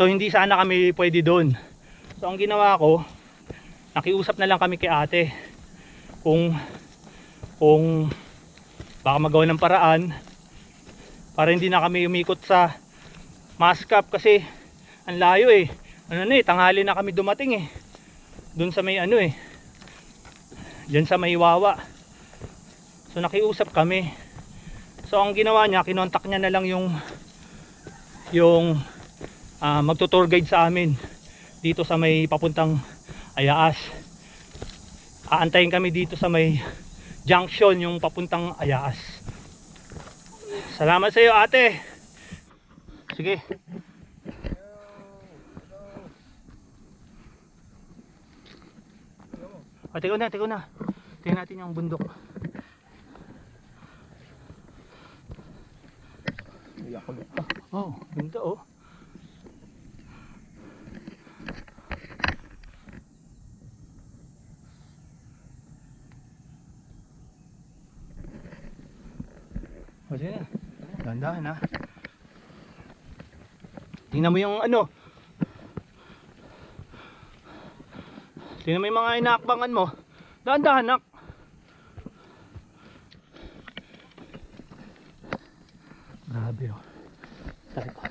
So hindi sana kami pwede doon. So ang ginawa ko, nakiusap na lang kami kay ate kung baka magawa ng paraan para hindi na kami umikot sa Mascap kasi ang layo eh. Ano na eh, tanghali na kami dumating eh. Doon sa may ano eh. Diyan sa may Wawa. So nakiusap kami. So ang ginawa niya, kinontak niya na lang yung magtutour guide sa amin dito sa may papuntang Ayaas. Aantayin kami dito sa may junction yung papuntang Ayaas. Salamat sa iyo ate. Sige. Tiko na. Tingnan natin yung bundok. Oh, ganda oh. O sige na. Dahan-dahan ha. Tingnan mo yung ano. Tingnan mo yung mga inaakbangan mo. Dahan-dahan nak. Grabe oh. Tarik ko.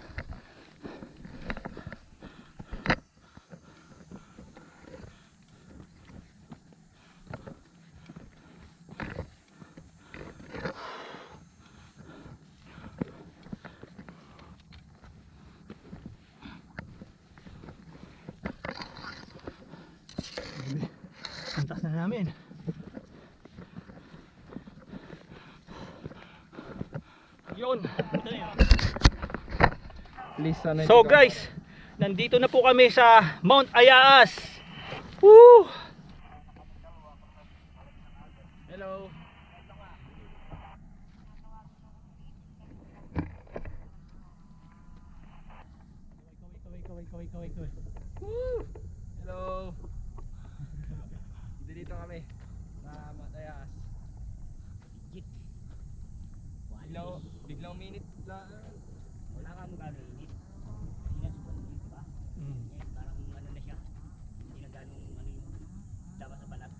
Antas na namin. Yun. So guys, nandito na po kami sa Mount Ayaas. Woo! Hello. Kaway. Woo! Hello. Dito kami sa Mount Ayaas. Biglang minute lang. Wala kang gagawin. Parang ano na siya. Hindi na ganong ano yung daba sa balat.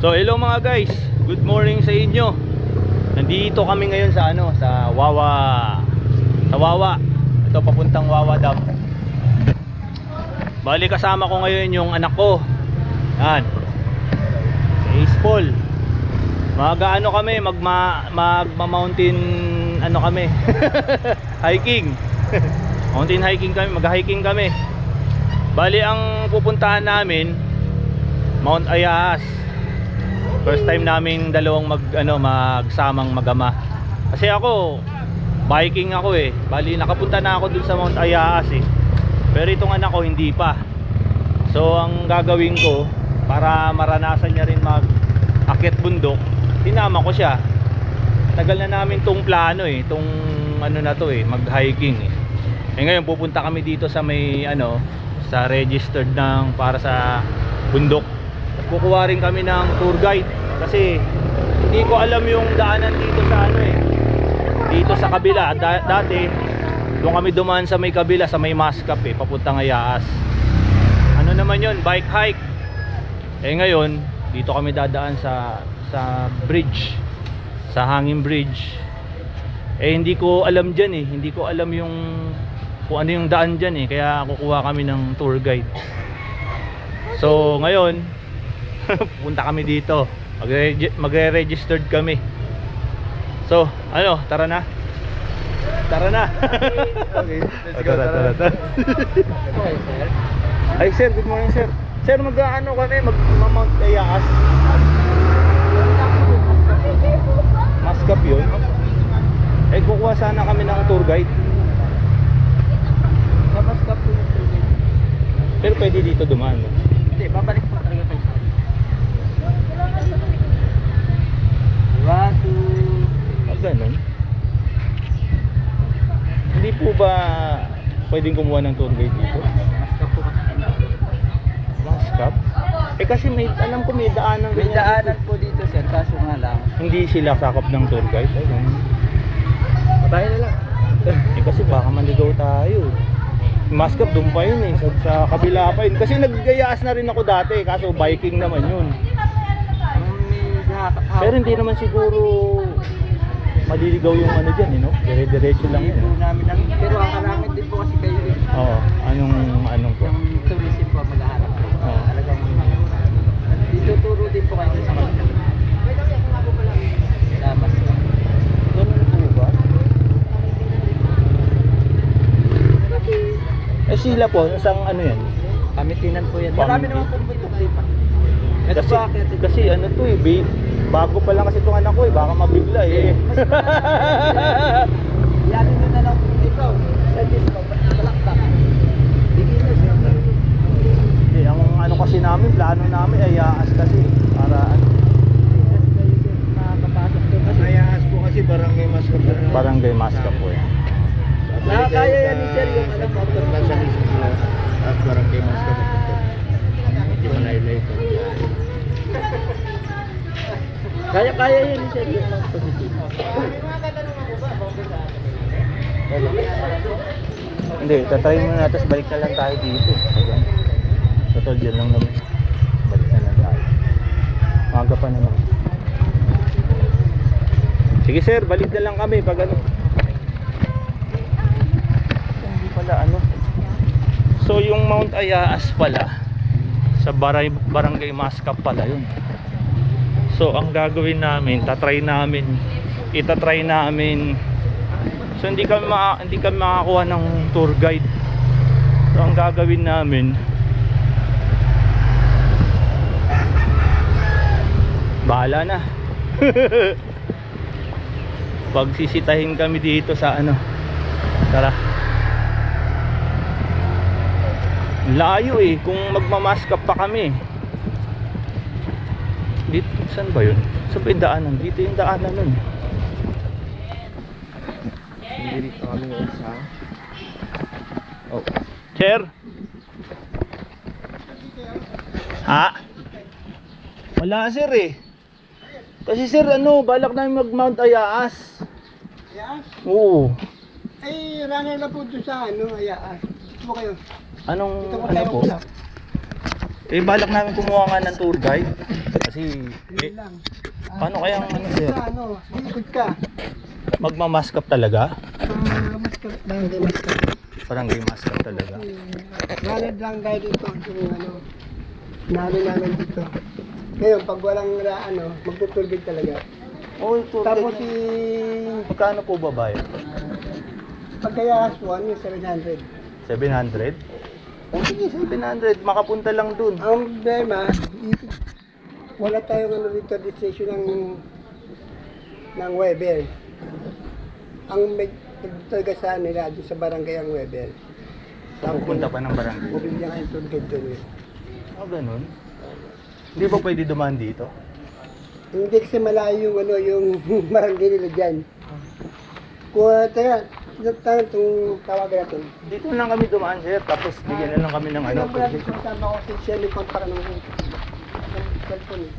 So hello mga guys, good morning sa inyo. Nandito kami ngayon sa ano, sa Wawa. Sa Wawa. Ito papuntang Wawa Dam. Bali kasama ko ngayon yung anak ko. Yan. Si Ace Paul. Mag-ano kami, magma-mountain ano kami. Hiking. Mountain hiking kami, mag-hiking kami. Bali ang pupuntahan namin Mount Ayahas. First time namin dalawang magsamang magama. Kasi ako biking ako eh. Bali nakapunta na ako dun sa Mount Ayahas eh. Pero itong anak ko hindi pa. So ang gagawin ko para maranasan niya rin mag-akyat bundok, sinama ko siya. Tagal na namin tong plano eh, tong ano na to eh, mag-hiking eh. Eh ngayon pupunta kami dito sa may sa registered ng para sa bundok. Kukuha rin kami ng tour guide kasi hindi ko alam yung daanan dito sa dito sa kabila. Dati doon kami dumaan sa may kabila, sa may Mascap eh, papuntang Ayahas. Ano naman yun, bike hike. Eh ngayon dito kami dadaan sa bridge, sa hanging bridge. Eh hindi ko alam dyan eh, hindi ko alam yung kung ano yung daan dyan eh, kaya kukuha kami ng tour guide. So ngayon pupunta kami dito, magre-registered kami. So tara na. Okay, let's go. Tara. Ay sir, good morning sir. Sir, kami, mag-Mount Ayahas. Mascap yun. Eh kukuha sana kami ng tour guide. Mascap po yung tubig. Pero pwede dito dumaan, no? Hindi, babalik po talaga tayo sa Watu. Ganun. Hindi po ba pwedeng kumuha ng tour guide dito? Mascap po kasi. Mascap? Eh kasi alam ko may daanan May daanan po dito sir, kaso nga lang. Hindi sila sakop ng tour guide. Ay, ganun. Tayo na lang. Eh kasi baka maligaw tayo. Mascap doon pa yun eh, sa kabila pa yun. Kasi naggayaas na rin ako dati, kaso biking naman yun. Pero hindi naman siguro maliligaw yung dyan eh, no? Dire-diretso lang yun. Pero ang karamit din po kasi kayo eh. Oo, anong po? Yung tourism po maghahanap po. Oo. Talagang dituturo din po kayo sa kanila. Damas po. Ganun po ba? Eh sila po, isang yan? Pamitinan po yan. Marami naman po bundok dito. Ito Kasi, po akit. kasi to eh, bago pa lang kasi itong anak ko eh, baka mabigla eh. Yan nyo na lang ikaw. Sa disco, balaktak. Beginners lang. Hindi, ang kasi namin, plano namin, Ayahas kasi. Para Nakakapasok doon kasi. Ayahas po kasi Barangay Mascap. Barangay Mascap po yan. Nakakaya yan ni sir yung alam mo. Nasa Lisbo at Barangay Mascap. Medyo malaylay po. Kaya yan ni sir yung mga positive. Hindi, tatry muna natin, balik na lang tayo dito. Ayan. Total dyan lang naman. Balik na lang tayo. Maga pa naman. Sige sir, balik na lang kami pag Hindi pala So yung Mount Ayahas pala, sa Barangay Mascap pala yun. So ang gagawin namin, itatry namin. So hindi kami makakuha ng tour guide. So ang gagawin namin, bahala na. Pagsisitahin kami dito sa Tara. Layo eh, kung magmamaskap pa kami. Dito, saan ba yun? Saan ba yung daanan? Dito yung daanan nun. Dito kami sa Oh. Sir? Ha? Wala sir eh. Kasi sir balak namin mag Mount Ayahas. Ayahas? Oo. Ay, runner na po doon sa Ayahas. Ito po kayo. Anong Ito po ano tayo po? po. Eh, balak namin kumuha nga ng tour guide. Kasi, Yun lang. paano kayang ano, sir? Sa ano, ikot ka. Magmamaskap talaga? Maskap, barangay maskap. Barangay maskap talaga. Valid lang guide dito. Yung ano, namin dito. Ngayon, pag walang magtuturbid talaga. Oh, tour Tapos guide. Magkano po ba bayad? pagkayas po, ano yung 700. 700? O sige, 700. Makapunta lang dun. Ang problema, wala tayong dito decision ng Weber. Ang talaga sa nila doon sa barangay ang Weber. Pupunta pa ng barangay. Bumibigyan kayo tour guide doon. Oh, ganun. Hindi ba pwede dumaan dito? Hindi kasi malayo yung yung barangay nila dyan. Kung itong tawagan natin. Dito lang kami dumaan, sir. Tapos bigyan na lang kami ng ano. Ano ba natin kasama ko si Shelly kontak ng cellphone eh.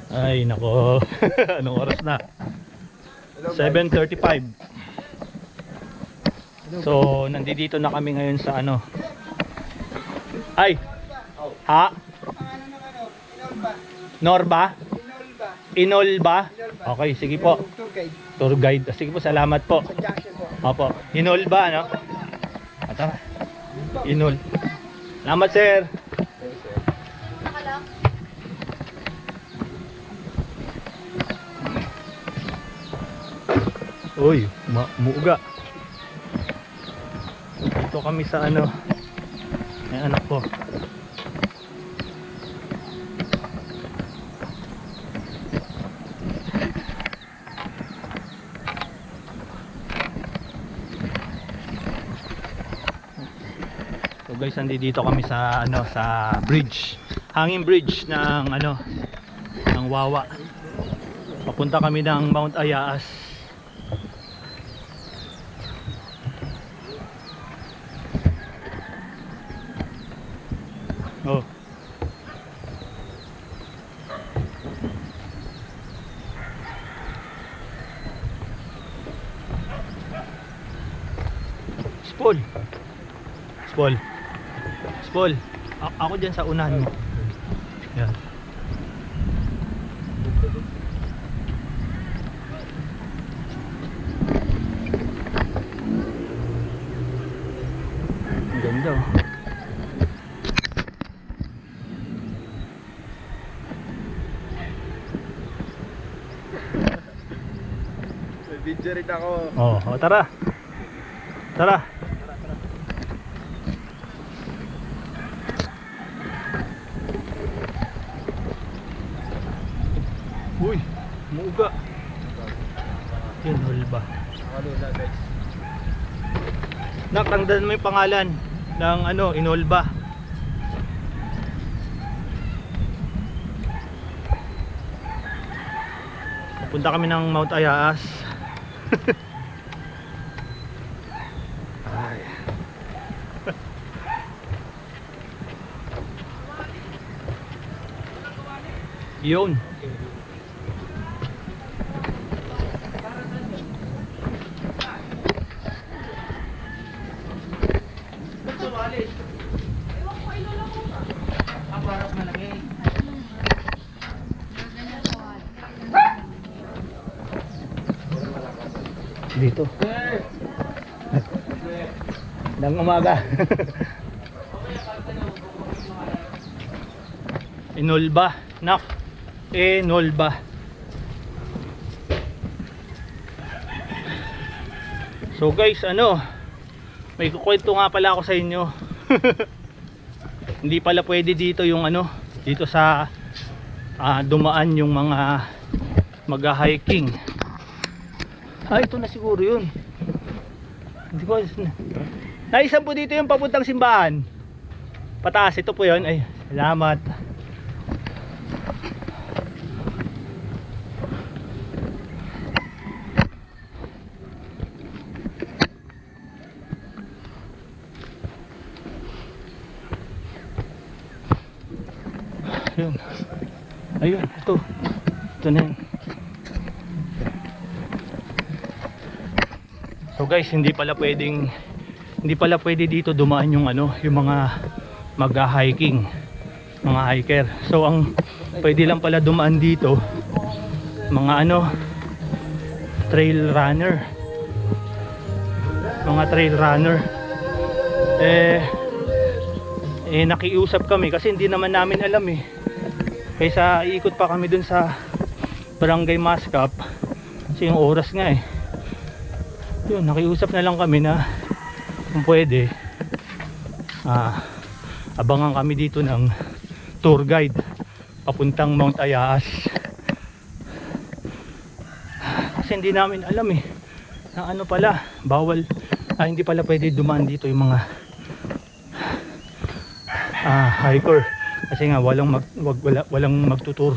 Ay, nako. Anong oras na? 7:35. So, nandito na kami ngayon sa ano. Ay! Ha? Norba? Inolba? Okay, sige po. Tour guide Tour guide. Sige po, salamat po. sa junction po. Opo. Inolba, no? Tara. Inol. Salamat, sir. Uy, muuga. Dito kami sa ano. May anak ko. So guys, nandito kami sa ano, sa bridge. Hanging bridge ng ano, ng Wawa. Papunta kami ng Mount Ayaas. Oh. Spol. Spol. Spol. Ako dyan sa unahan mo. Yan. Ang ganda oh. May video rin ako. Oh, tara. Tara. Uy, muuga. Inolba. Nakalula guys. Nakatangdan mo yung pangalan ng ano, Inolba. Punta kami ng Mount Ayaas. Ay. Yun. Dito. Nang umaga. Inolba. Nak. Inolba. So guys, ano, may kukwento nga pala ako sa inyo. Hindi pala pwede dito yung ano, dito sa dumaan yung mga mag-hiking. Ito na siguro yun. Hindi ko. Naisan po dito yung papuntang simbahan. Pataas, ito po yun. Ay, salamat. Ayun. Ayun, ito. Ito na yun. So guys, hindi pala pwedeng hindi pala pwede dito dumaan yung ano, yung mga mag-hiking, mga hiker. So ang pwede lang pala dumaan dito mga ano, trail runner, mga trail runner. Nakiusap kami kasi hindi naman namin alam eh. Kaysa iikot pa kami dun sa Barangay Mascap kasi yung oras nga eh. Yun, nakiusap na lang kami na kung pwede abangan kami dito ng tour guide papuntang Mount Ayaas. Kasi hindi namin alam eh na ano pala, bawal, hindi pala pwede dumaan dito yung mga hiker kasi nga walang magtutur.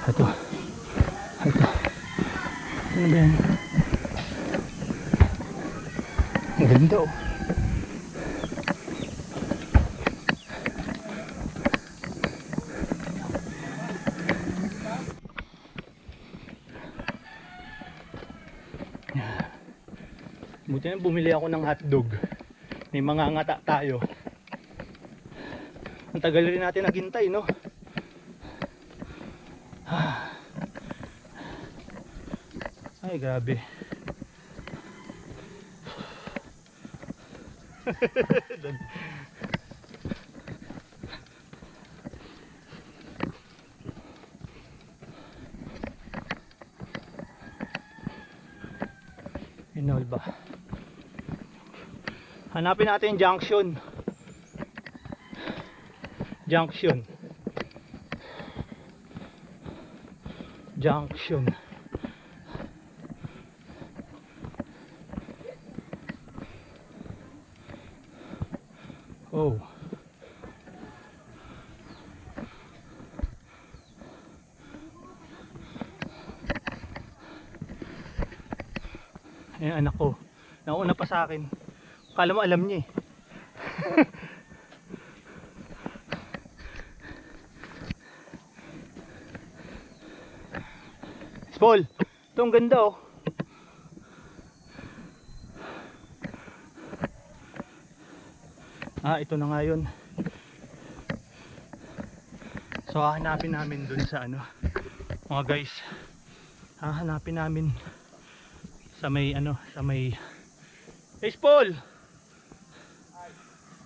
Ito ano ba yan? Ang ganda oh. Buti na bumili ako ng hotdog. May mga ngata tayo. Ang tagal rin natin naghintay, no? Ay, grabe. Inol ba? Hanapin natin yung junction. Junction. Junction. Oh. Ayan anak ko. Nauna pa sa akin. Kala mo alam niya eh. Paul, ito ang ganda oh. Ito na nga yun. So hahanapin namin dun sa ano, mga guys. Hahanapin namin sa may ano, sa may Paul!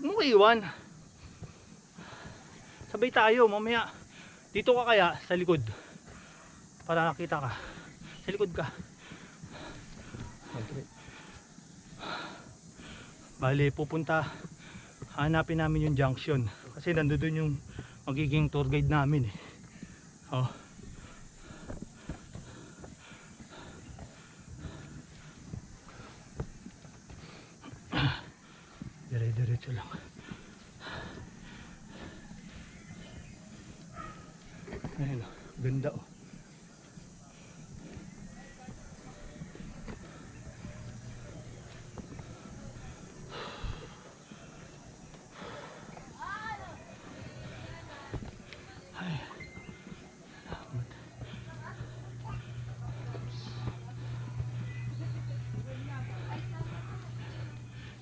Mo iwan. Sabay tayo mamaya. Dito ka kaya sa likod. Para nakita ka. Sa likod ka. Bale, hanapin namin yung junction. Kasi nandoon yung magiging tour guide namin eh. Oh. Dire-diretso lang. Ayun oh, ganda oh.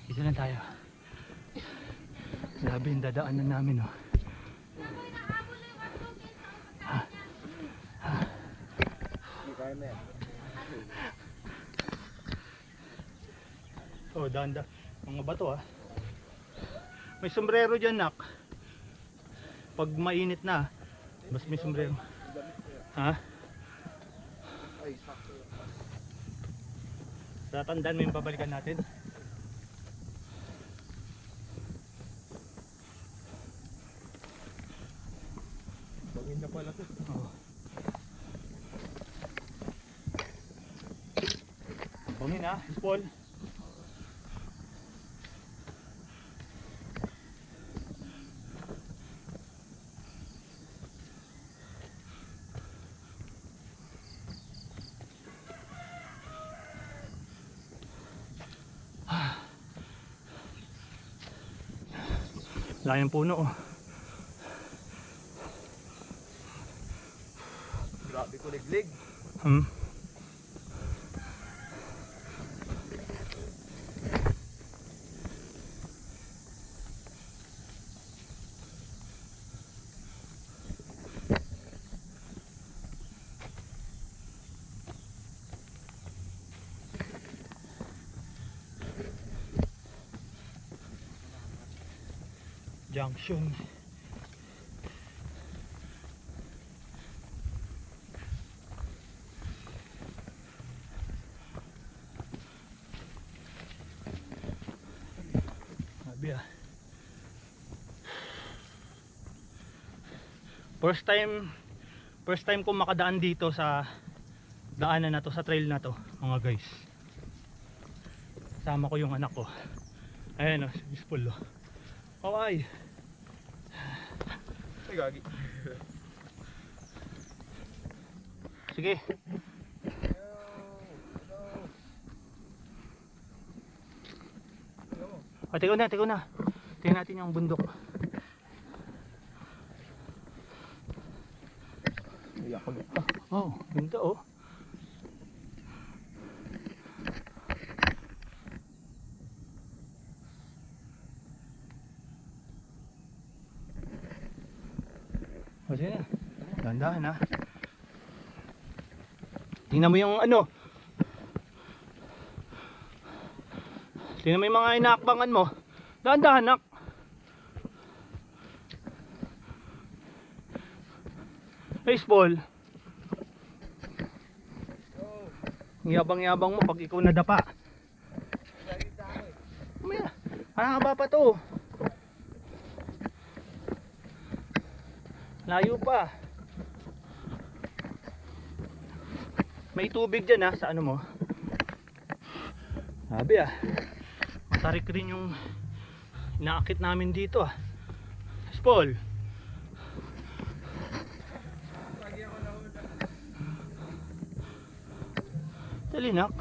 Dito na tayo. Grabe yung dadaanan namin oh. Oh, danda. Mga bato ah. May sombrero dyan nak. Pag mainit na, mas may sombrero. Ha? Tatandaan mo yung babalikan natin. Bangin na pala to. Oh. Bangin ha, Paul. Layang puno oh. Grabe ko liglig. junction. Sabi ah. First time ko makadaan dito sa daanan na to, sa trail na to, mga guys. Kasama ko yung anak ko. Ayan o, si Bispol o. Kaway. Ay, gagi. Sige. Tiko na. Tingnan natin yung bundok. Oh, ganda oh. O sige na. Dahan-dahan ha. Tingnan mo yung ano. Tingnan mo yung mga inaakbangan mo. Dahan-dahan nak. Baseball. Yabang-yabang mo pag ikaw nadapa. Mamaya, nakakaba pa to. Layo pa. May tubig dyan ha, sa ano mo. Sabi ah, matarik rin yung inaakit namin dito ah. Baseball. Dali nak.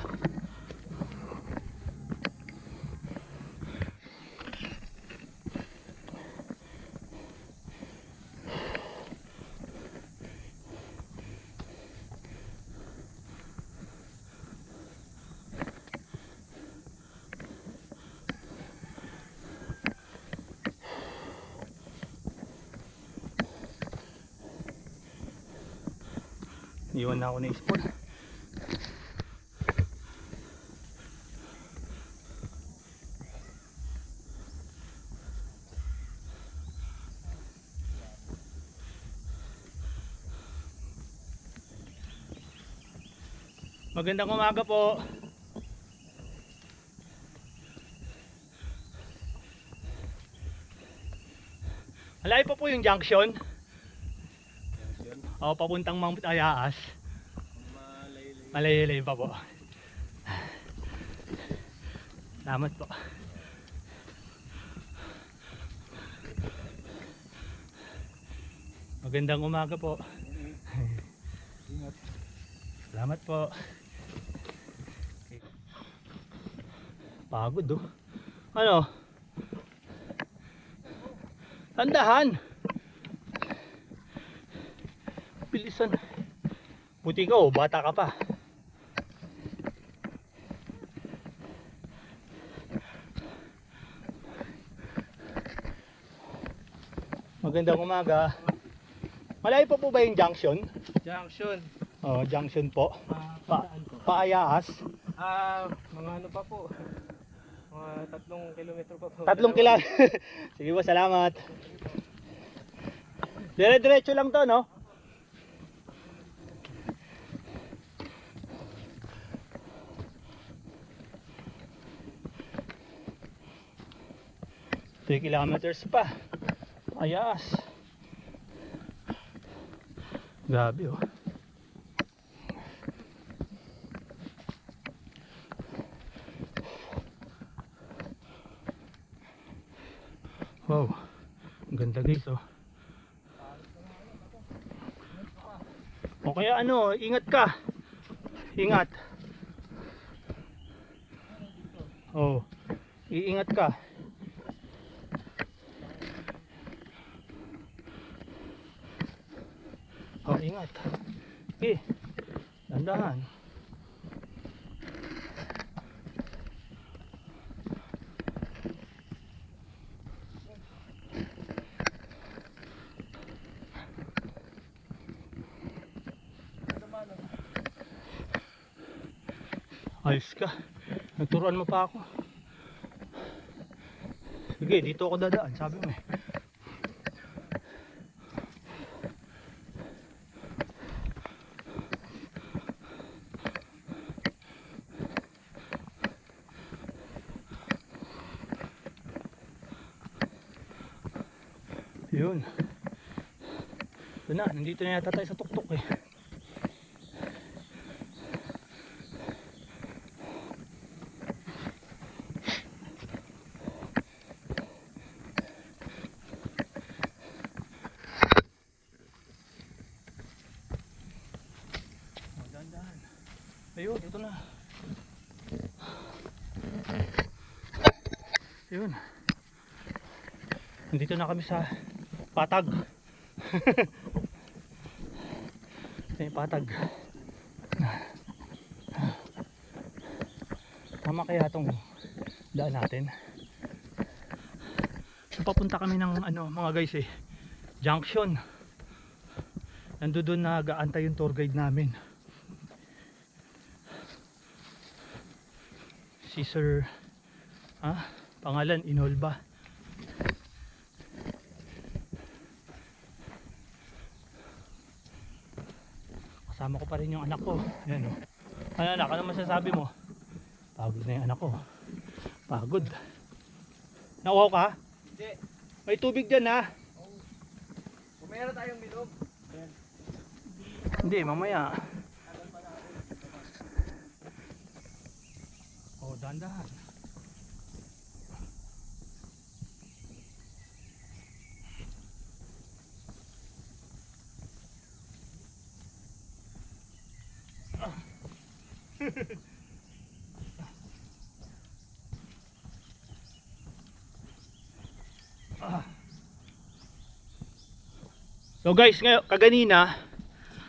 Iwan na ako na sport. Magandang umaga po. Malayo pa po yung junction. O, papuntang Mount Ayaas. Malaylay pa po. Salamat po. Magandang umaga po. Salamat po. Pagod oh. Ano? Tandahan. Bilisan. Buti ka oh, bata ka pa. Magandang umaga. Malayo pa po ba yung junction? Junction. Oh, junction po. Saan po? Paayaas. Mga ano pa po. Mga 3 kilometro pa po. 3 kila. Sige po, salamat. Dire-diretso lang to, no? Three kilometers pa. Ayas. Grabe oh. Wow. Ang ganda guys oh. O kaya ano, ingat ka. Ingat. Oh. Iingat ka. Oh, ingat. Okay. Dandahan. Ayos ka. Nagturuan mo pa ako. Sige, dito ako dadaan. Sabi mo eh. Yun. Ito na, nandito na yata tayo sa tuktok eh. Dahan-dahan. Ayun, ito na. Yun. Nandito na kami sa patag. May patag. Tama kaya itong daan natin. Papunta kami ng ano mga guys eh, junction. Nandoon nag-aantay yung tour guide namin. Si Sir pangalan Inolba. Kasama ko pa rin yung anak ko. Ayan o. Ano anak, ano masasabi mo? Pagod na yung anak ko. Pagod. Nauhaw ka? Hindi. May tubig dyan ha. Kung meron tayong bilog. Hindi, mamaya. Oh, dahan-dahan. So guys, ngayon kaganina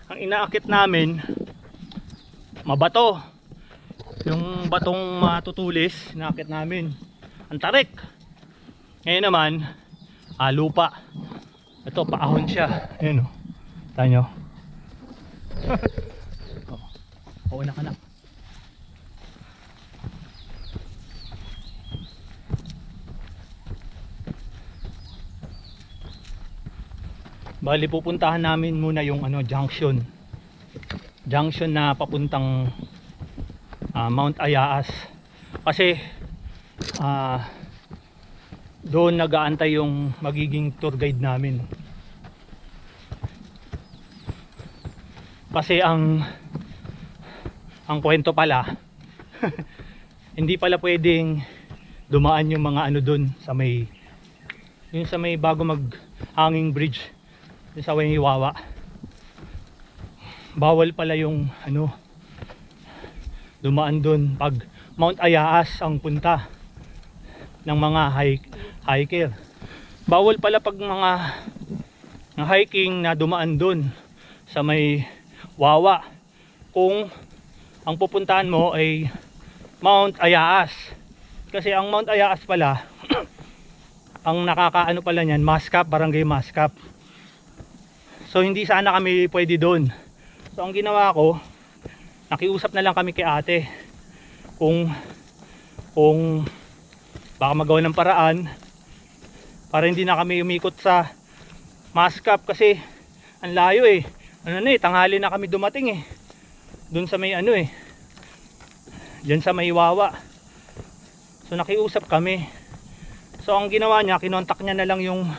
ang inaakit namin mabato. Yung batong matutulis inaakit namin. Ang tarik. Ngayon naman lupa. Ito paahon siya. Ayun oh. Tanyo. Oh, anak-anak. Bali pupuntahan namin muna yung ano junction. Junction na papuntang Mount Ayaas. Kasi doon nag-aantay yung magiging tour guide namin. Kasi ang kwento pala hindi pala pwedeng dumaan yung mga ano doon sa may bago mag hanging bridge sa Hiwawa. Bawal pala yung ano dumaan doon pag Mount Ayaas ang punta ng mga hiker. Bawal pala pag mga hiking na dumaan doon sa may Wawa kung ang pupuntahan mo ay Mount Ayaas. Kasi ang Mount Ayaas pala ang nakakaano pala niyan, Mascap, Barangay Mascap. So hindi sana kami pwede doon. So ang ginawa ko, nakiusap na lang kami kay ate kung baka magawa ng paraan para hindi na kami umikot sa Mascap kasi ang layo eh. Ano na eh, tanghali na kami dumating eh. Doon sa may ano eh. Diyan sa may Wawa. So nakiusap kami. So ang ginawa niya, kinontak niya na lang yung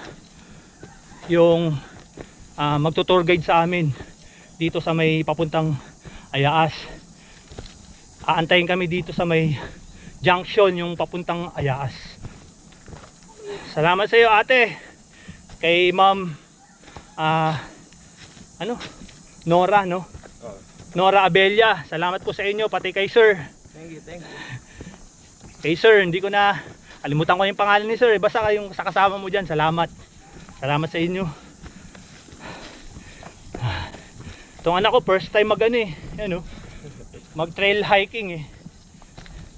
magtutour guide sa amin dito sa may papuntang Ayaas. Aantayin kami dito sa may junction yung papuntang Ayaas. Salamat sa iyo ate. Kay ma'am Nora no? Nora Abella. Salamat po sa inyo pati kay sir. Thank you. Kay sir, hindi ko na alimutan ko yung pangalan ni sir. Basta kayong sa kasama mo dyan. Salamat. Salamat sa inyo. Itong anak ko first time mag trail hiking eh.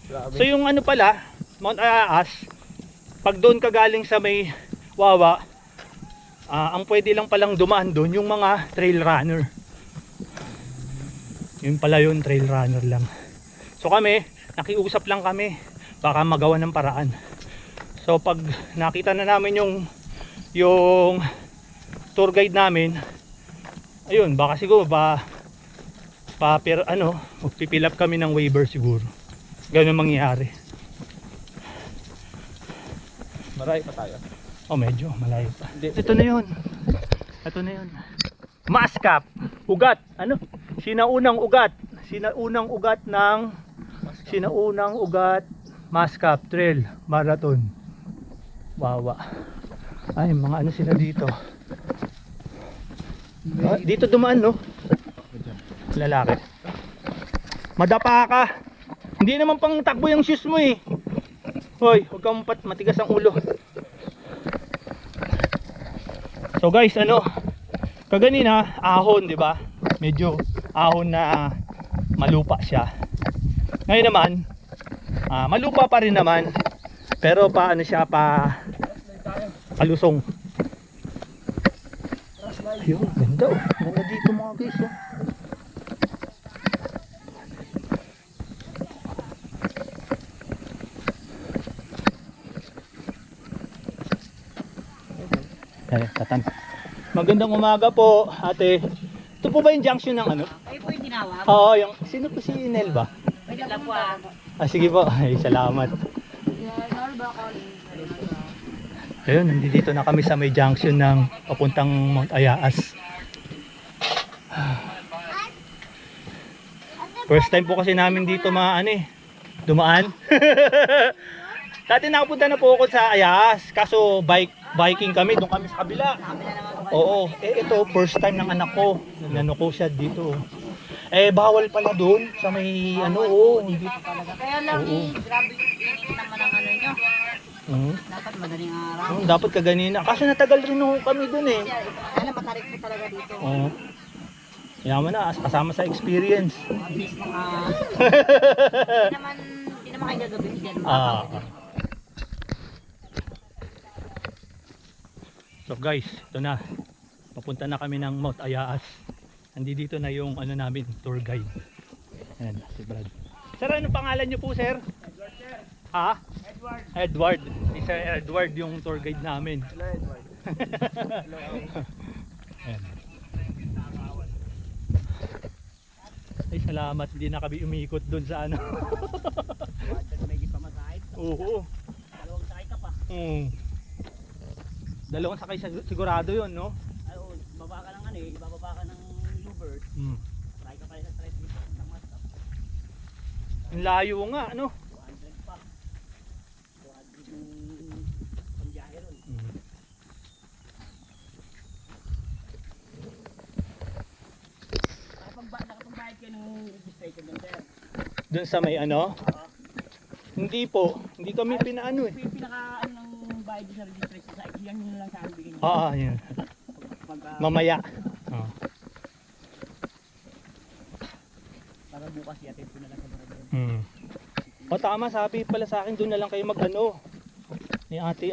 Grabe. So yung ano pala, Mount Ayaas, pag doon ka galing sa may Wawa, ang pwede lang palang dumaan doon yung mga trail runner. Yun pala yun, trail runner lang. So kami, nakiusap lang kami, baka magawa ng paraan. So pag nakita na namin yung tour guide namin, ayun, baka siguro magpipil up kami ng waiver siguro. Ganun mangyayari. Marami pa tayo. Oh, medyo malayo pa. Ito na yun. Ito na yun. Maskap. Ugat. Ano? Sinaunang ugat. Sinaunang ugat Maskap Trail Marathon. Wawa. Ay, mga ano sila dito. Ah, dito dumaan, no? Lalaki. Madapa ka. Hindi naman pang takbo yung shoes mo eh. Hoy, huwag kang matigas ang ulo. So guys, ano? Kaganina, ahon, di ba? Medyo ahon na malupa siya. Ngayon naman, malupa pa rin naman. Pero paano siya palusong. Ayun, ganda oh. Ganda dito mga guys oh. Ay, tatan. Magandang umaga po, ate. Ito po ba yung junction ng ano? Ay po yung tinawag. Oo, yung sino po si Nel ba? Pwede lang po ah. Sige po. Ay, salamat. Ayun, nandito na kami sa may junction ng papuntang Mount Ayaas. First time po kasi namin dito dumaan. Dati nakapunta na po ako sa Ayaas, kaso biking kami, doon kami sa kabila. Oo, ito first time ng anak ko. Nano ko siya dito. Bawal pala doon sa may hindi Kaya lang grabe yung init naman ang ano nyo. Dapat madaling araw. Dapat kaganina. Kaso natagal rin kami doon eh. Alam, matarik po talaga dito. Oo. Yaman na, kasama sa experience. Mabilis mga... Hindi naman kayo gagawin dyan. So guys, ito na. Papunta na kami ng Mount Ayaas. Dito na yung namin, tour guide. Ayan, si Brad. Sir, ano pangalan niyo po, sir? Edward, sir. Ha? Edward. Si Sir Edward yung tour guide namin. Hello, Edward. Ayan. Ay, salamat. Hindi na kami umikot dun sa ano. May gipamasahe. Oo. Dalawang sakay ka pa. Dalawang sakay sigurado yun, no? Ay, baba ka ng ibababa ka ng Uber. Sakay ka pa rin sa stress dito. Ang layo nga, no? 200 pa. 200 yung pambiyahe ron. Nakapagbayad kayo ng registration doon, sir? Doon sa may Hindi po. Hindi kami pinaano eh. Pinaka ng bayad sa registration sa yan yun lang sa akin bigyan niyo. Yun. Mamaya. Para bukas i-attend ko na lang sa barangay. Tama, sabi pala sa akin, doon na lang kayo ni ate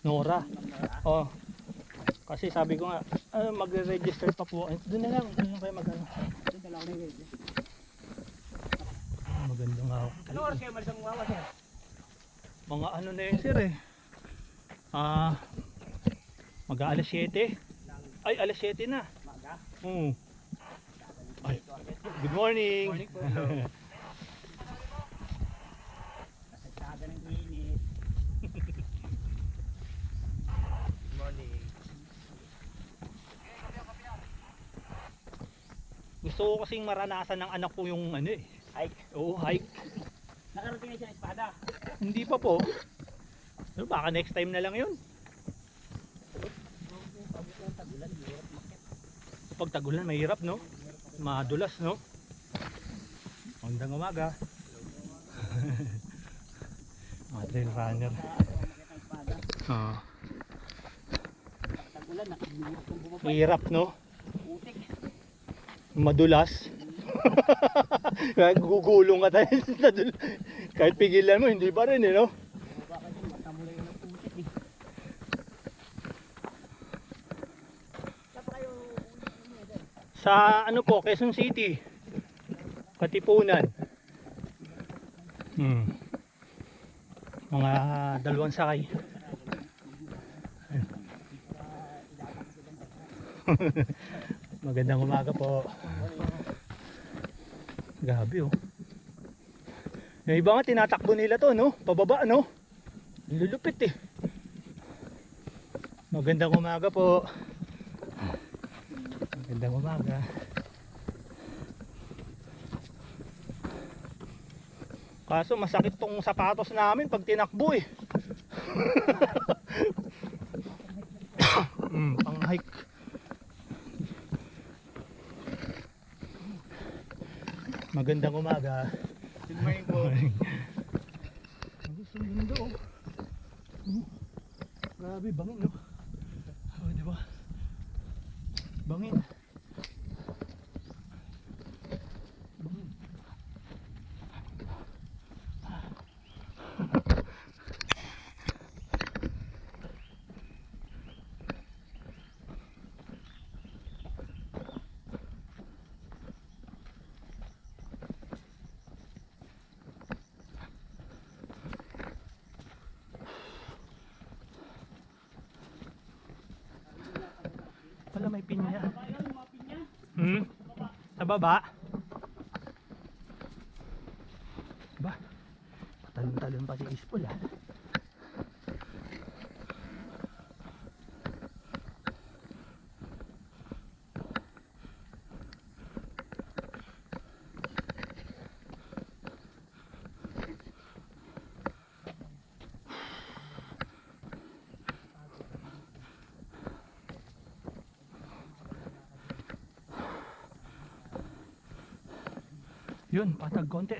Nora. Kasi sabi ko nga, magre-register pa po. Doon na lang kayo Doon na lang ako na-register. Maganda nga ako. Ano oras kayo malis ang umawa, sir? Mga na yun, sir eh. Mag-aalas 7. Ay, alas 7 na. Maga? Ay, good morning. Morning po. Kasagsaga ng init. Morning. Gusto ko kasing maranasan ng anak ko yung Hike? Oo, hike. Nakarating na siya ng espada? Hindi pa po. Pero baka next time na lang yun. Pag tagulan, mahirap, no? Madulas, no? Magandang umaga. Mga trail runner. Tagulan, nakabilis kong bumaba. Mahirap, no? Putik. Madulas. Kahit gugulong ka tayo. Kahit pigilan mo, hindi pa rin, no? Bumaba ka dyan, matamulay ng putik eh. Saan pa kayo ulit sir? Sa po, Quezon City. Katipunan. Mga 2 sakay. Magandang umaga po. Gabi oh. Yung iba nga tinatakbo nila to, no? Pababa, no? Lulupit eh. Magandang umaga po. Magandang umaga. Kaso masakit tong sapatos namin pag tinakbo eh. Pang hike. Magandang umaga. Good morning po. Ang sundo oh. Grabe, bangin no. Oh, di ba? Bangin. Bangin. Wala, may pinya. Sa baba? Ba? Talon-talon pa si Ispol ah. Yun, patag konti.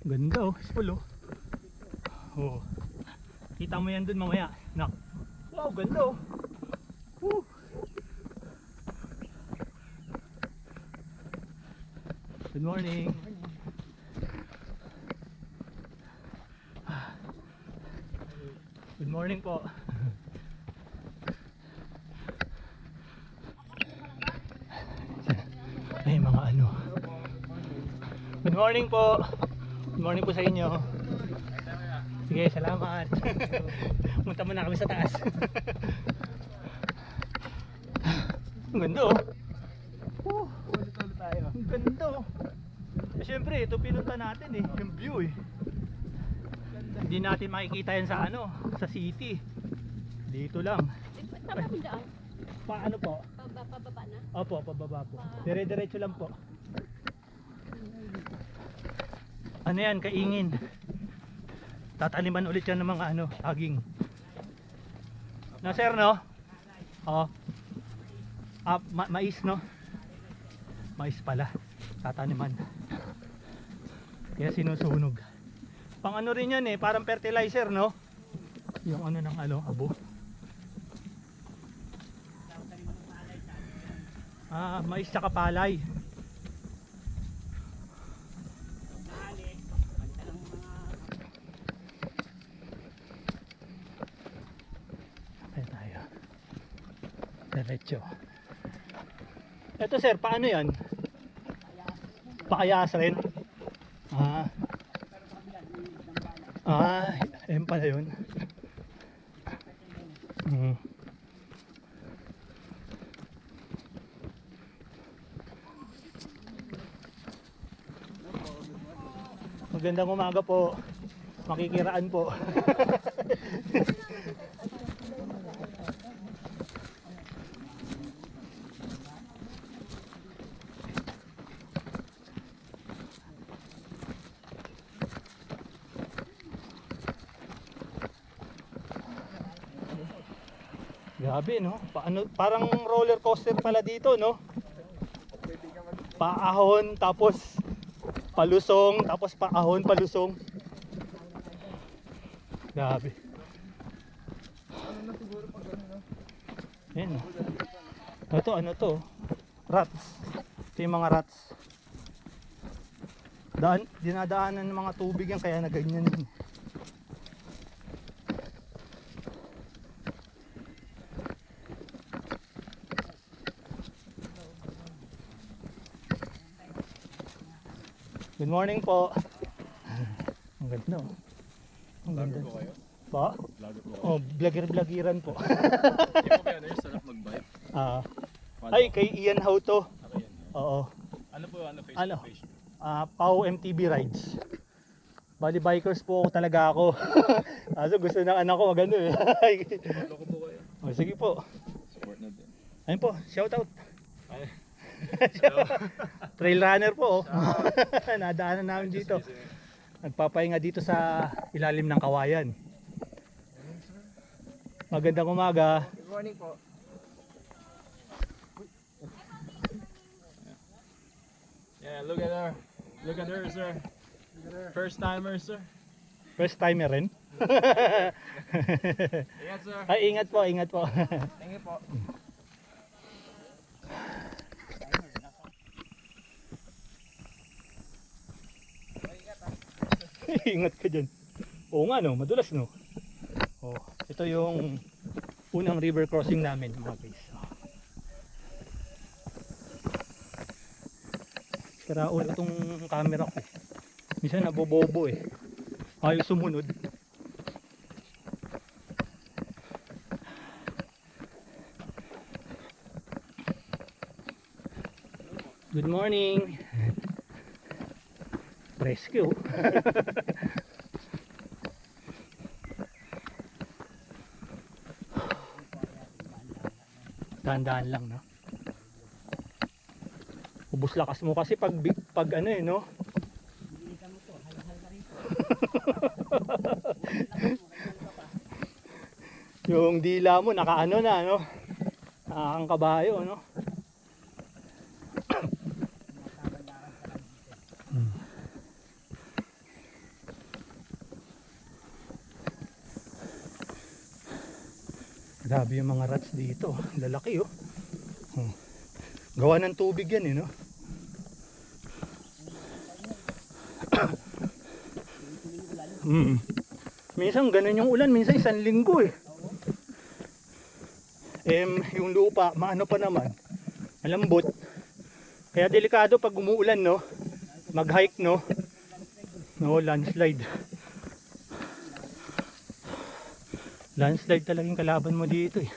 Ganda oh, Ispol oh. Oh. Kita mo yan dun mamaya. Nak. Wow, ganda oh. Woo. Good morning. Good morning po. Ay, mga ano. Good morning po. Good morning po sa inyo. Sige, salamat. Punta muna kami sa taas. Ang ganda oh. Ulit-ulit tayo. Ang ganda oh. Eh, syempre, ito pinunta natin eh. Yung view eh. Hindi natin makikita yan sa ano, sa city. Dito lang. Tama mo daan. Paano po? Pababa na. Opo, pababa po. Dire-diretso lang po. Ano yan, kaingin. Tataniman ulit yan ng mga ano, saging. Na sir, no? Oh. Mais, no? Mais pala. Tataniman. Kaya sinusunog. Pang ano rin yan eh, parang fertilizer, no? Yung ano ng ano, abo. Mais tsaka palay. Diretso. Ito sir, paano yan? Pakayas rin? Yan pala yun. Magandang umaga po. Makikiraan po. Grabe no? Paano, parang roller coaster pala dito no? Paahon tapos palusong, tapos paahon, palusong. Grabe. Ano na siguro pag ano no? Yan. Ito ano to? Rats. Ito yung mga rats. Dinadaanan ng mga tubig yan kaya na ganyan yun. Good morning po. Ang ganda oh. Ang ganda. Vlogger po kayo? Ba? Vlogger po kayo? Oh, vlogger-vlogiran po. Hindi po kaya ano yung sarap mag-bike? Ah. Ay, kay Ian How to. Ako yan. Oo. Ano po ano Facebook Ano? page? Pau MTB Rides. Bali bikers po talaga ako. Kaso gusto ng anak ko magano eh. Follow ko po kayo. Oh, sige po. Support na din. Ayun po, shout out. Ay. Trail runner po. Oh. Nadaanan namin dito. Nagpapahinga dito sa ilalim ng kawayan. Magandang umaga. Good morning po. Yeah, look at her. Look at her, sir. First timer, sir. First timer rin. Ingat, sir. Ay, ingat po, ingat po. Thank you po. Ingat ka dyan. Oo nga no, madulas no. Oh, ito yung unang river crossing namin mga guys. Sira ulit itong camera ko eh. Minsan nabobobo eh. Ayaw sumunod. Good morning. Rescue. Dahan-dahan lang no. Ubus lakas mo kasi pag ano eh no. Yung dila mo nakaano na no. Nakakang kabayo no. Grabe yung mga rats dito. Lalaki oh. Gawa ng tubig yan eh no. Minsan ganun yung ulan, minsan isang linggo eh. Yung lupa, maano pa naman, malambot. Kaya delikado pag umuulan no. Mag-hike no. No, landslide. Landslide talagang kalaban mo dito eh.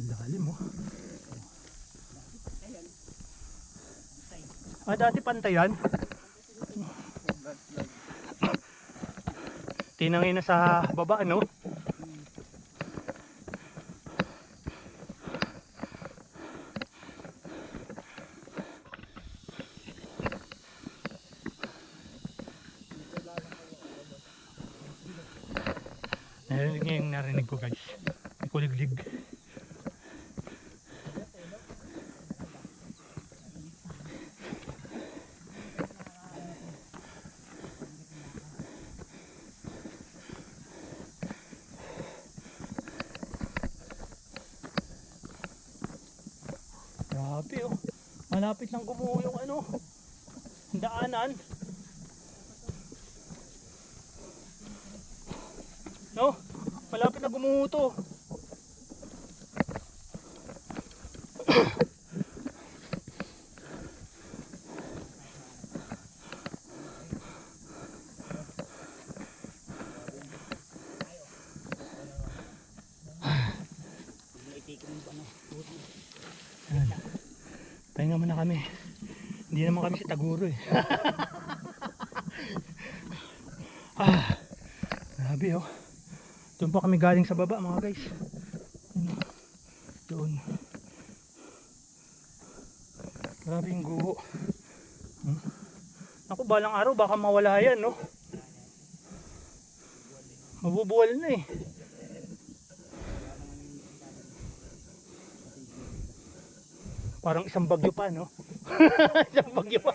Lalim mo. Dati pantayan. Tinangay na sa baba no. Narinig niya yung narinig ko guys. May kuliglig. Grabe oh. Malapit lang gumuho yung ano. Daanan. No? Malapit na gumuho to. Pahinga muna kami. Hindi naman kami si Taguro eh. Grabe oh. Doon po kami galing sa baba mga guys. Doon. Grabe yung guho. Ako balang araw baka mawala yan no. Mabubuwal na eh. Parang isang bagyo pa no. Isang bagyo pa.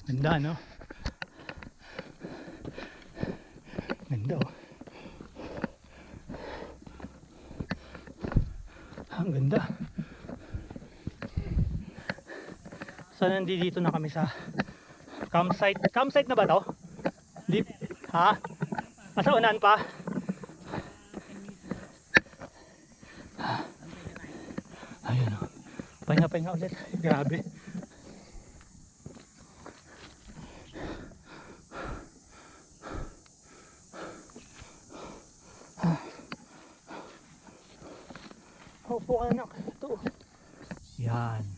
Ganda, no? Ganda, oh. Ang ganda. So nandito na kami sa campsite. Campsite na ba to? Di, ha? Asa unahan pa? Ayun, oh. Pahinga ulit. Grabe. Upo ka anak. Ito. Yan.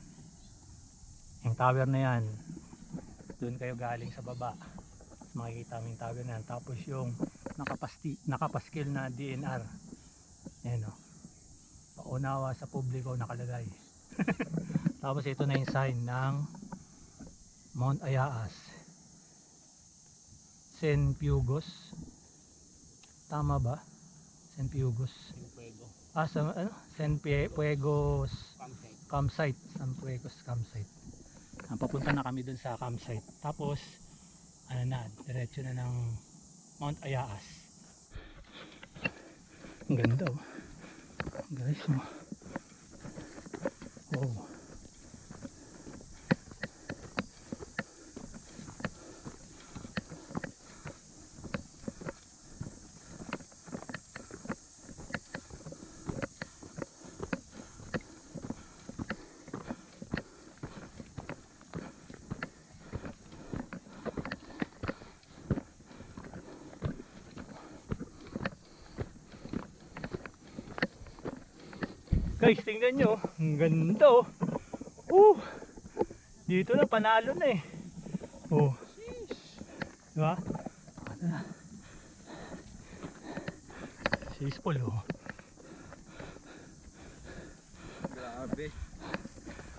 Yung tower na yan. Doon kayo galing sa baba. Makikita mo yung tower na yan. Tapos yung nakapaskil na DNR. Yan o. Paunawa sa publiko nakalagay. Tapos ito na yung sign ng Mount Ayaas. San Piugos. Tama ba? San Piugos. San Puegos campsite. San Puegos campsite. Papunta na kami dun sa campsite. Tapos diretso na ng Mount Ayaas. Ang ganda, oh. Guys, oh. Oh. Guys, tingnan nyo. Ang ganda, oh. Dito na, panalo na eh. Oh. Diba? Sispol, oh. Grabe.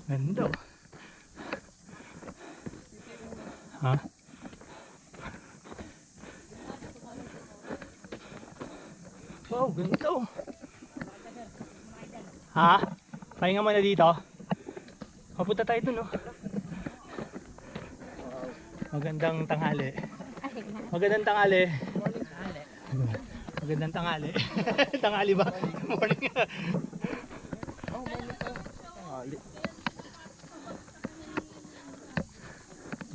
Ganda, oh. Ha? Wow, ganda, oh. Ha? Pahinga mo na dito. Mapunta tayo dun, oh. Magandang tanghali. Magandang tanghali. Magandang tanghali. Tanghali ba? Morning.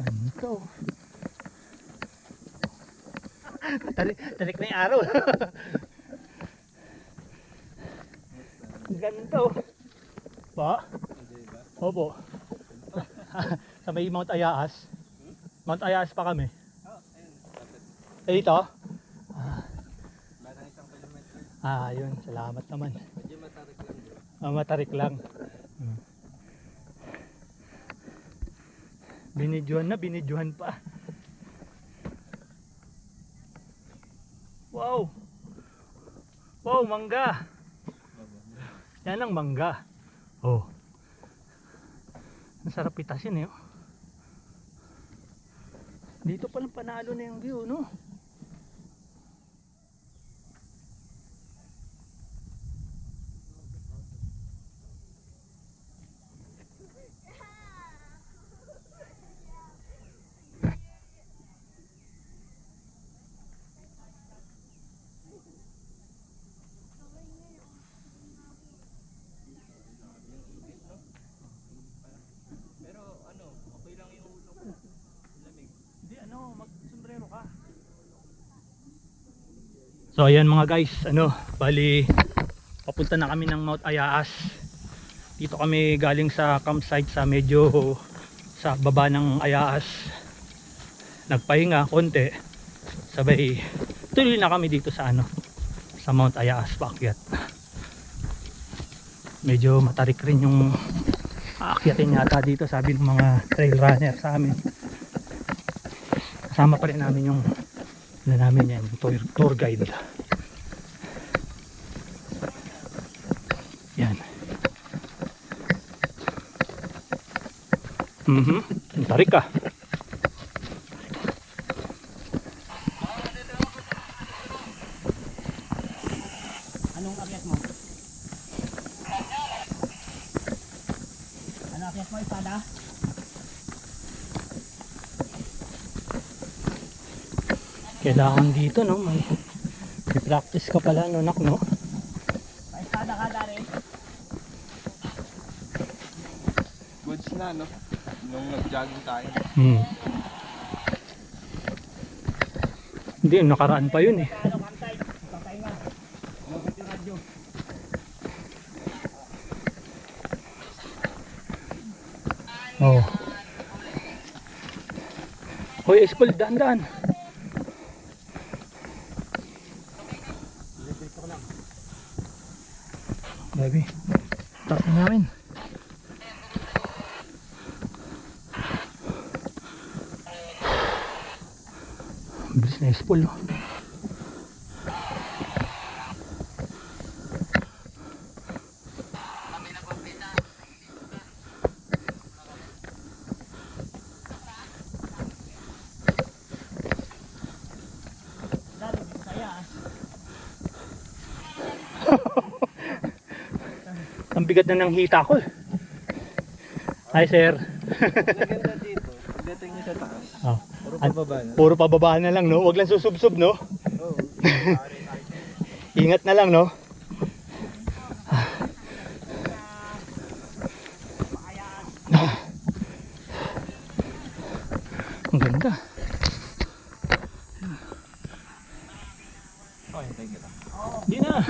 Ganito. Tarik na yung araw. Ganito. Pa? Opo. Sa may Mount Ayaas. Mount Ayaas pa kami. Dito? Yun. Salamat naman. Matarik lang. Binidyohan pa. Wow. Wow, mangga. Yan ang mangga. Oh. Ang sarap pitasin, eh. Dito palang panalo na yung view, no? So ayan mga guys, bali papunta na kami ng Mount Ayaas. Dito kami galing sa campsite sa medyo sa baba ng Ayaas. Nagpahinga konti. Sabay tuloy na kami dito sa sa Mount Ayaas paakyat. Medyo matarik rin yung aakyatin yata dito, sabi ng mga trail runner sa amin. Kasama pa rin namin yung namin yan, tour guide. Yan. Tarik ka. Anong akyat mo? Ano akyat mo, espada? Kailangan dito, no? May practice ka pala, no, nak, no? May kada rin. Goods na, no? Nung nag-jogging tayo. Hmm. Hindi, nakaraan pa yun eh. Oh. Hoy, Espol, daan-daan. Baby, taas na namin. Bilis na Espol, no? Ang bigat na ng hita ko. Hi sir. Maganda dito. Pagdating niyo sa taas. Oh. Puro pababa na. Puro pababa na lang, no? Huwag lang susubsob, no? Oo. Ingat na lang, no? Ang ganda. Oh, hintayin kita. Hindi na.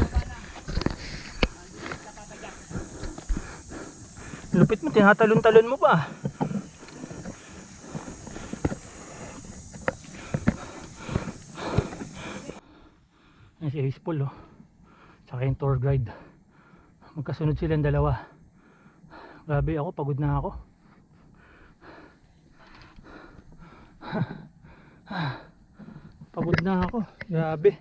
Lupit mo, tinatalon-talon mo pa. Ayan si Ace Paul, oh. Tsaka yung tour guide. Magkasunod silang dalawa. Grabe ako, pagod na ako. Pagod na ako, grabe.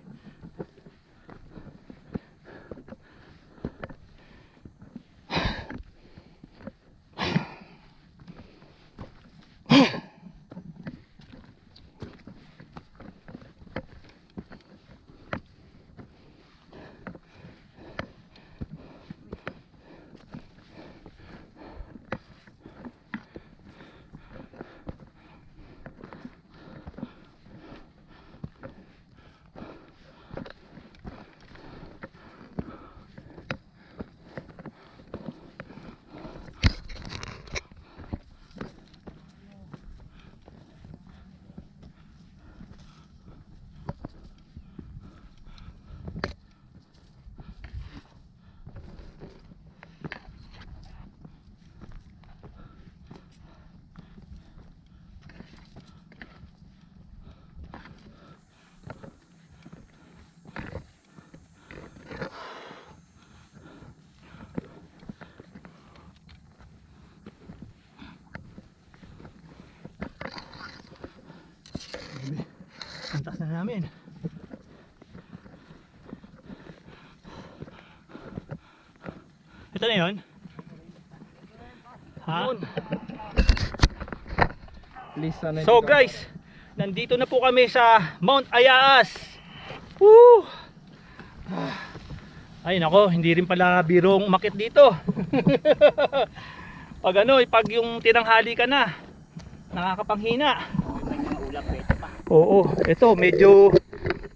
Ang taas na namin. Ito na yun? Ha? Please, sana So guys, nandito na po kami sa Mount Ayaas. Woo! Ay nako, hindi rin pala birong umakyat dito. Pag ano, pag yung tinanghali ka na, nakakapanghina. Oo, ito medyo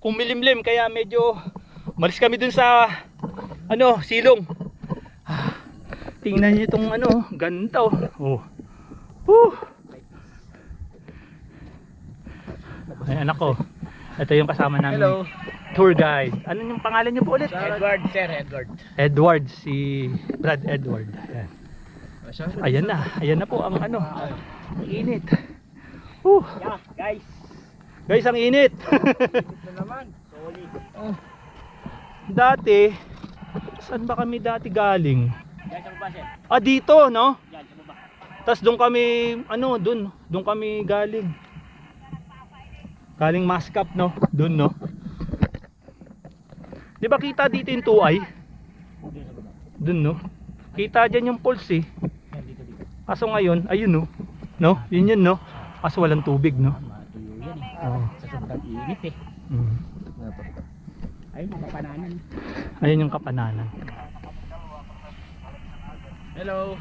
kumilimlim kaya medyo malis kami dun sa ano, silong. Tingnan niyo itong ano, ganda oh. Woo! Ay anak ko, ito yung kasama namin. Hello. Tour guide. Ano yung pangalan niyo po ulit? Edward, Sir Edward. Edward, si Brad Edward. Ayan. Ayan na po ang ano, ang init. Yeah, guys. Guys, ang init. Ito naman. Solid. Dati, saan ba kami dati galing? Diyan sa baba, Sir. Ah, dito, no? Diyan sa baba. Tapos doon kami, ano, doon kami galing. Galing Mascap, no? Doon, no? Di ba kita dito yung tuay? Doon, no? Kita dyan yung pulse, eh. Kaso ngayon, ayun, no? No? Yun, no? Kaso walang tubig, no? Matuyo yan eh. Oo. Sa sobrang init eh. Mm. Ayun, mapapananan. Ayun yung kapananan. Hello.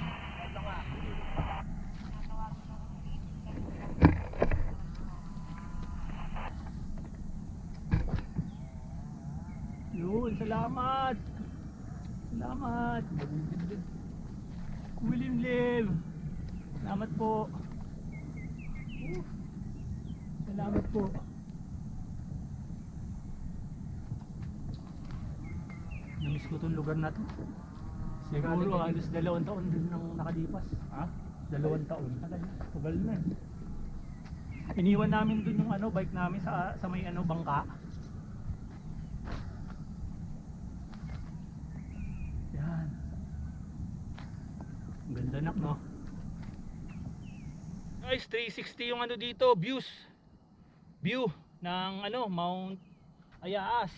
Salamat. Salamat. Kulimlim. Salamat po. Salamat po. Namiss ko tong lugar na to. Siguro halos 2 taon din nang nakalipas. Ha? 2 taon. Tagal na. Iniwan namin dun yung bike namin sa may bangka. Yan. Ang ganda nak, no? Guys, 360 yung dito, view ng Mount Ayaas.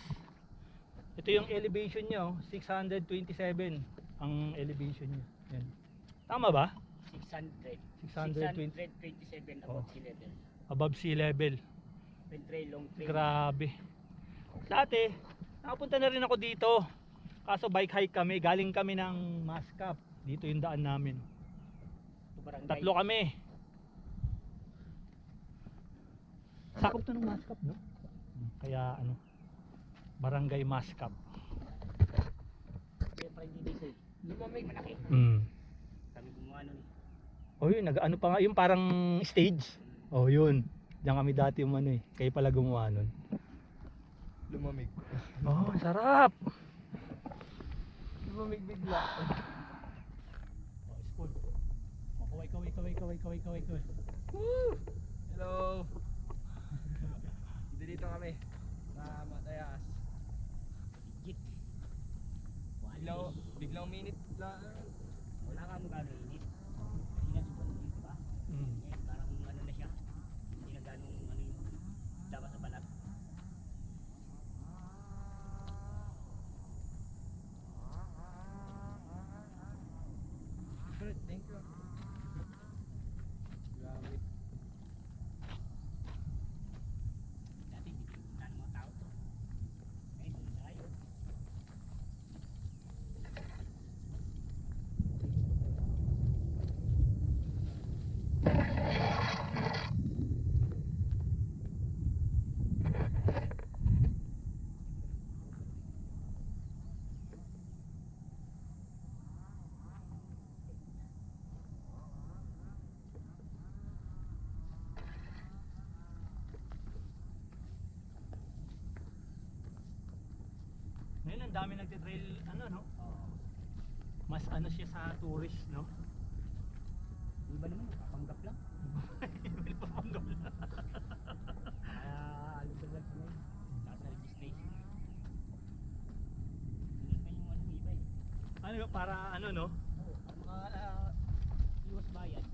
Ito yung elevation niya, 627 ang elevation niya. Yan. Tama ba? 627 above sea level. Above sea level. Trail, long trail. Grabe. Dati, nakapunta na rin ako dito. Kaso bike hike kami, galing kami ng Mascap. Dito yung daan namin. Barangay. 3 kami. Sakop to ng Mascap, no? Kaya Barangay Mascap. Kaya pa hindi dito. Lumamig malaki. Kami gumawa nun eh. Oh yun, pa nga, yung parang stage. Oh yun. Diyan kami dati yung kayo pala gumawa nun. Lumamig. Oh, sarap. Lumamig bigla. Oh, school. Oh, kaway. Woo! Hello! Dito kami. Sa Matayas. Legit. Biglang minute lang. Wala ka mo gano'n init. Hindi na sobrang init pa. Ngayon parang na siya. Hindi na gano'ng yung dapat sa balat. Good, thank you. Grabe. Dati hindi pinunta ng mga tao to. Ngayon hindi tayo. Ngayon ang dami nagte-trail no? Oo. Mas siya sa tourist, no? Iba naman, kapanggap lang. Alubag lang sila yun. Nasa registration. Hindi pa yung iba eh. Para no? Oo, para iwas bayad.